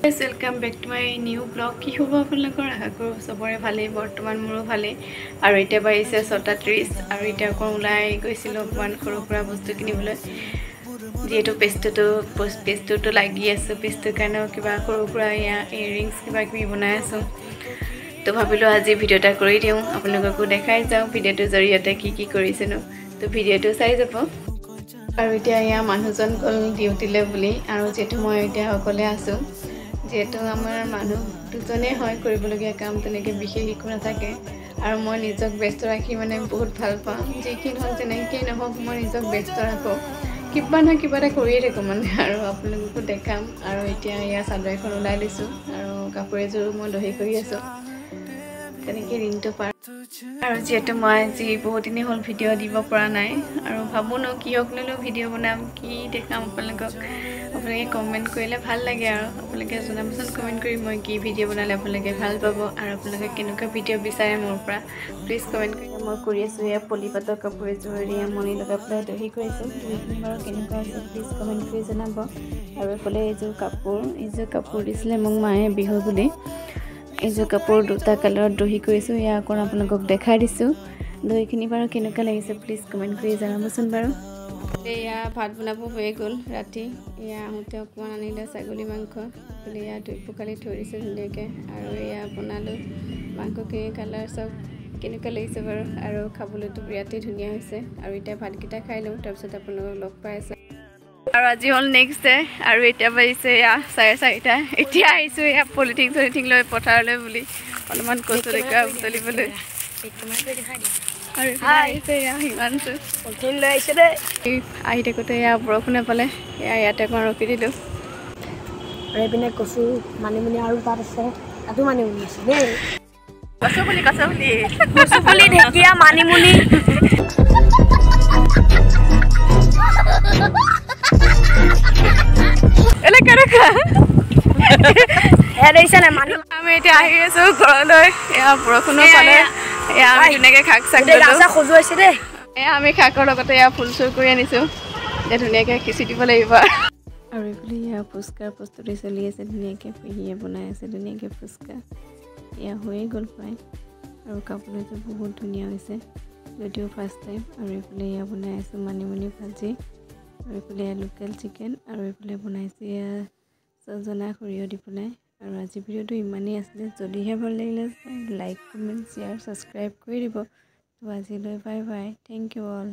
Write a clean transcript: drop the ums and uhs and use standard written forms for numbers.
Yes, welcome back to my new vlog. কি হ'ব আপোনালোকৰ আশা কৰোঁ সবৰে ভালেই বৰ্তমান মোৰো ভালেই আৰু এতিয়া বাজিছে 6:30 আৰু এতিয়া আকৌ ওলাই গৈছিলোঁ অকণমান সৰু সুৰা বস্তু কিনিবলৈ যিহেতু পেষ্টটো লাগি আছে পেষ্টৰ কাৰণেও কিবা সৰু সুৰা ইয়াৰিংছ কিবা কিবি বনাই আছোঁ তো ভাবিলোঁ আজি ভিডিঅ' এটা কৰি দিওঁ আপোনালোককো দেখাই যাওঁ ভিডিঅ'টোৰ জৰিয়তে কি কৰিছেনো তো ভিডিঅ'টো চাই যাব আৰু এতিয়া ইয়া মানুহজন গ'ল ডিউটিলৈ বুলি আৰু যেটো মই এতিয়া অকলে আছোঁ যেটো আমাৰ মানুহ দুজনে হয় কৰিবলগীয়া কাম তেনেকৈ বিশেষ একো নাথাকে আৰু মই নিজক ব্যস্ত ৰাখি মানে বহুত ভাল পাওঁ যিকি নহওক যেনেকৈ নহওক মই নিজক ব্যস্ত ৰাখোঁ কিবা নহয় কিবা এটা কৰিয়ে থাকোঁ মানে আৰু আপোনালোককো দেখাম আৰু এতিয়া ইয়া চাদৰ এখন ওলাই লৈছোঁ আৰু কাপোৰ এযোৰ মই দহি কৰি আছোঁ তেনেকৈ দিনটো পাৰ আৰু যেটো মই আজি বহুত দিন হ'ল ভিডিঅ' দিব পৰা নাই আৰু ভাবো ন কিয়ক ললো ভিডিঅ' বনাম কি দেখাম আপোনালোকক আপোনালোকে কমেন্ট কৰিলে ভাল লাগে আৰু আপোনালোকে জনাবচোন কমেন্ট কৰি মই কি ভিডিঅ' বনালে আপোনালোকে ভাল পাব আৰু আপোনালোকে কেনেকুৱা ভিডিঅ' বিচাৰে মোৰ পৰা প্লিজ কমেন্ট কৰি মই কৰি আছোঁ এয়া পলিপাতৰ কাপোৰ এযোৰ মণি লগাই পেলাই দহি কৰিছোঁ দহিখিনি বাৰু কেনেকুৱা আছে প্লিজ কমেন্ট কৰি জনাব আৰু এইফালে এইযোৰ কাপোৰ দিছিলে মোক মায়ে বিহু বুলি এইযোৰ কাপোৰ দুটা কালাৰত দহি কৰিছোঁ এয়া আকৌ আপোনালোকক দেখাই দিছোঁ দহিখিনি বাৰু কেনেকুৱা লাগিছে প্লিজ কমেন্ট কৰি জনাবচোন বাৰু এয়া ভাত বনাব হৈ গ'ল ৰাতি এয়া আহোঁতে অকণমান আনিলে ছাগলী মাংস এয়া পকালি থৈ দিছোঁ ধুনীয়াকৈ আৰু এয়া বনালোঁ মাংসখিনি কালাৰ চব কেনেকুৱা লাগিছে বাৰু আৰু খাবলৈতো বিৰাটেই ধুনীয়া হৈছে আৰু এতিয়া ভাতকেইটা খাই লওঁ তাৰপিছত আপোনালোকক লগ পাই আছোঁ আৰু আজি হ'ল নেক্সট ডে আৰু এতিয়া বাজিছে এয়া 4:30 এতিয়া আহিছোঁ এয়া পলিথিন লৈ পথাৰলৈ বুলি অলপমান কচুৰিকা বুটলিবলৈ আৰু আহিছে এয়া হিমাংশু পলিথিন লৈ আহিছে দেই আহি থাকোঁতে এয়া বৰষুণে পালে এয়া ইয়াতে অকণ ৰখি দিলোঁ আৰু এইপিনে কচু মানিমুনি আৰু তাত আছে তাতো মানিমুনি আছে দেই কচু পুলি ঢেকীয়া মানিমুনি আমি এতিয়া আহি আছোঁ ঘৰলৈ এয়া বৰষুণো পালে এয়া আমি ধুনীয়াকৈ শাক সজুৱাইছে দেই এয়া আমি শাকৰ লগতে এয়া ফুল চুল কৰি আনিছোঁ এতিয়া ধুনীয়াকৈ সিঁচি দিব লাগিব আৰু এইফালে এয়া ফুচকাৰ প্ৰস্তুতি চলি আছে ধুনীয়াকৈ পেহীয়ে বনাই আছে ধুনীয়াকৈ ফুচকা এয়া হৈয়ে গ'ল প্ৰায় আৰু কাপোৰযোৰ বহুত ধুনীয়া হৈছে যদিও ফাৰ্ষ্ট টাইম আৰু এইফালে এয়া বনাই আছোঁ মানিমুনি ভাজি আৰু এইফালে লোকেল চিকেন আৰু এইফালে বনাইছোঁ এয়া ছজনা সৰিয়হ দি পেলাই আৰু আজি ভিডিঅ'টো ইমানেই আছিলে যদিহে ভাল লাগিলে লাইক কমেণ্ট শ্বেয়াৰ ছাবস্ক্ৰাইব কৰি দিব তো আজিলৈ bye bye thank you all